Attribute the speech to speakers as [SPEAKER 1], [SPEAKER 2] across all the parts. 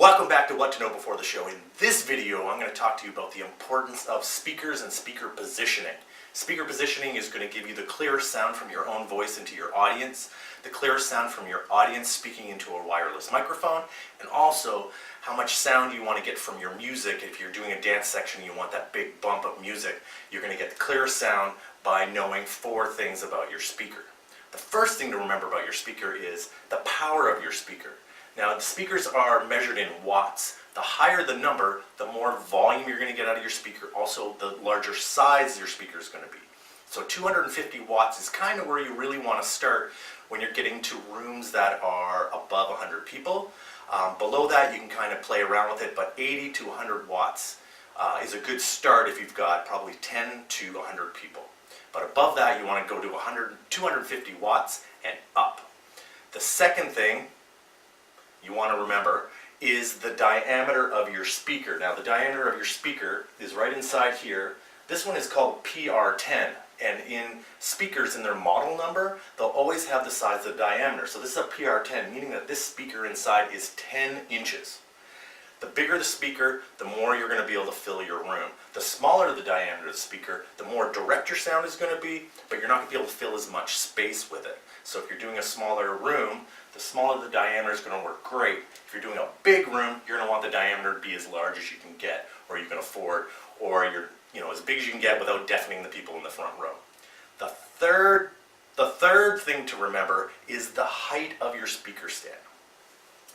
[SPEAKER 1] Welcome back to What to Know Before the Show. In this video, I'm going to talk to you about the importance of speakers and speaker positioning. Speaker positioning is going to give you the clear sound from your own voice into your audience, the clear sound from your audience speaking into a wireless microphone, and also how much sound you want to get from your music. If you're doing a dance section and you want that big bump of music, you're going to get the clear sound by knowing 4 things about your speaker. The first thing to remember about your speaker is the power of your speaker. Now, the speakers are measured in watts. The higher the number, the more volume you're going to get out of your speaker. Also, the larger size your speaker is going to be. So 250 watts is kind of where you really want to start when you're getting to rooms that are above 100 people. Below that, you can kind of play around with it, but 80 to 100 watts is a good start if you've got probably 10 to 100 people. But above that, you want to go to 250 watts and up. The second thing you want to remember is the diameter of your speaker. Now, the diameter of your speaker is right inside here. This one is called PR10, and in speakers in their model number, they'll always have the size of the diameter. So this is a PR10, meaning that this speaker inside is 10 inches. The bigger the speaker, the more you're going to be able to fill your room. The smaller the diameter of the speaker, the more direct your sound is going to be, but you're not going to be able to fill as much space with it. So if you're doing a smaller room, the smaller the diameter is going to work great. If you're doing a big room, you're going to want the diameter to be as large as you can get, or you can afford, or as big as you can get without deafening the people in the front row. The third thing to remember is the height of your speaker stand.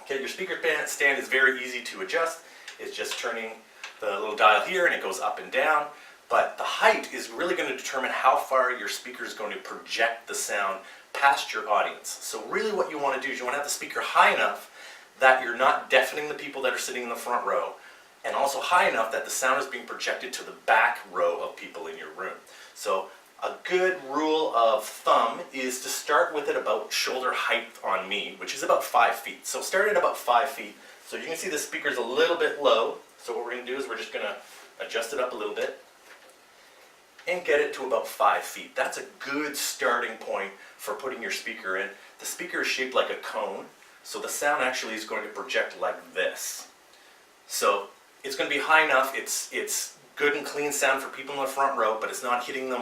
[SPEAKER 1] Okay, your speaker stand is very easy to adjust. It's just turning the little dial here and it goes up and down. But the height is really going to determine how far your speaker is going to project the sound past your audience. So really what you want to do is you want to have the speaker high enough that you're not deafening the people that are sitting in the front row, and also high enough that the sound is being projected to the back row of people in your room. So a good rule of thumb is to start with it about shoulder height on me, which is about 5 feet. So start at about 5 feet. So you can see the speaker's a little bit low. So what we're going to do is we're just going to adjust it up a little bit and get it to about 5 feet. That's a good starting point for putting your speaker in. The speaker is shaped like a cone, so the sound actually is going to project like this. So it's going to be high enough. It's good and clean sound for people in the front row, but it's not hitting them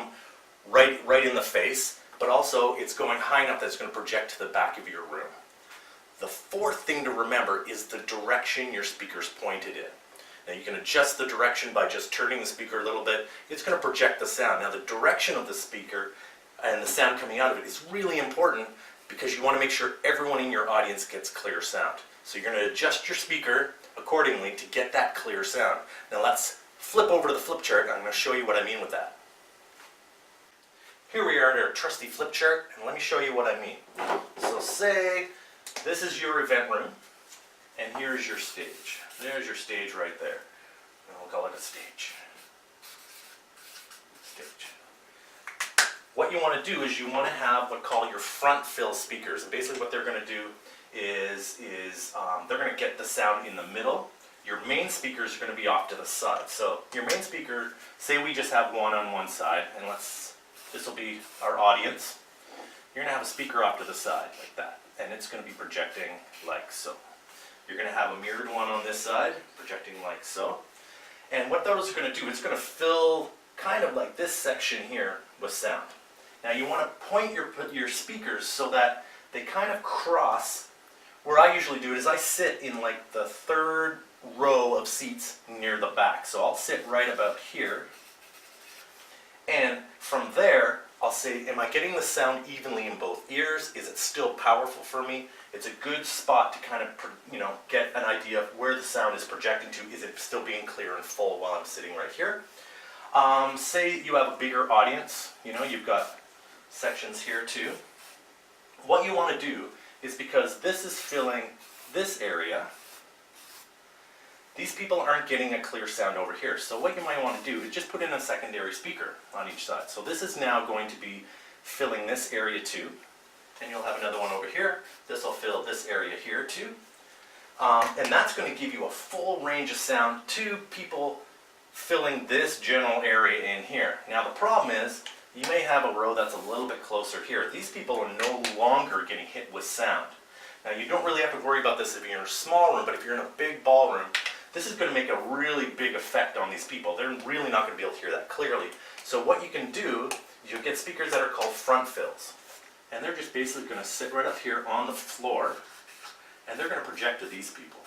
[SPEAKER 1] right in the face, but also it's going high enough that it's going to project to the back of your room. The fourth thing to remember is the direction your speaker's pointed in. Now you can adjust the direction by just turning the speaker a little bit. It's going to project the sound. Now the direction of the speaker and the sound coming out of it is really important because you want to make sure everyone in your audience gets clear sound. So you're going to adjust your speaker accordingly to get that clear sound. Now let's flip over to the flip chart and I'm going to show you what I mean with that. Here we are at our trusty flip chart, and let me show you what I mean. So say this is your event room, and here's your stage. There's your stage right there. And we'll call it a stage. What you want to do is you want to have what call your front fill speakers. And basically what they're going to do is they're going to get the sound in the middle. Your main speakers are going to be off to the side. So your main speaker, say we just have one on one side, and this will be our audience. You're going to have a speaker off to the side like that, and it's going to be projecting like so. You're going to have a mirrored one on this side, projecting like so. And what those are going to do, it's going to fill kind of like this section here with sound. Now you want to point your speakers so that they kind of cross. Where I usually do it is I sit in like the 3rd row of seats near the back. So I'll sit right about here. And from there, I'll say, am I getting the sound evenly in both ears? Is it still powerful for me? It's a good spot to kind of, get an idea of where the sound is projecting to. Is it still being clear and full while I'm sitting right here? Say you have a bigger audience, you've got sections here too. What you want to do is, because this is filling this area, these people aren't getting a clear sound over here. So what you might want to do is just put in a secondary speaker on each side. So this is now going to be filling this area too. And you'll have another one over here. This will fill this area here too. And that's going to give you a full range of sound to people filling this general area in here. Now the problem is, you may have a row that's a little bit closer here. These people are no longer getting hit with sound. Now you don't really have to worry about this if you're in a small room, but if you're in a big ballroom, this is going to make a really big effect on these people. They're really not going to be able to hear that clearly. So what you can do, you'll get speakers that are called front fills. And they're just basically going to sit right up here on the floor, and they're going to project to these people.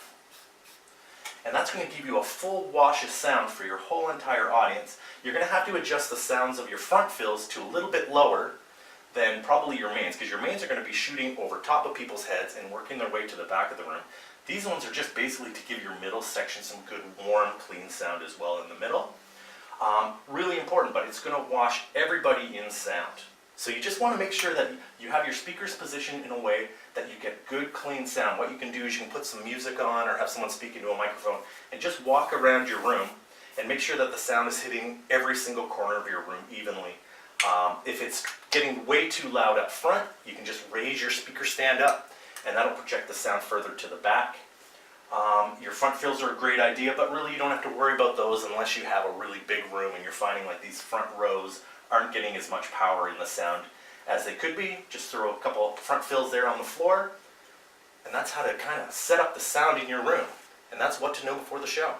[SPEAKER 1] And that's going to give you a full wash of sound for your whole entire audience. You're going to have to adjust the sounds of your front fills to a little bit lower than probably your mains, because your mains are going to be shooting over top of people's heads and working their way to the back of the room. These ones are just basically to give your middle section some good, warm, clean sound as well in the middle. Really important, but it's going to wash everybody in sound. So you just want to make sure that you have your speakers positioned in a way that you get good, clean sound. What you can do is you can put some music on or have someone speak into a microphone and just walk around your room and make sure that the sound is hitting every single corner of your room evenly. If it's getting way too loud up front, you can just raise your speaker stand up and that'll project the sound further to the back. Your front fills are a great idea, but really you don't have to worry about those unless you have a really big room and you're finding like these front rows aren't getting as much power in the sound as they could be. Just throw a couple front fills there on the floor, and that's how to kind of set up the sound in your room. And that's what to know before the show.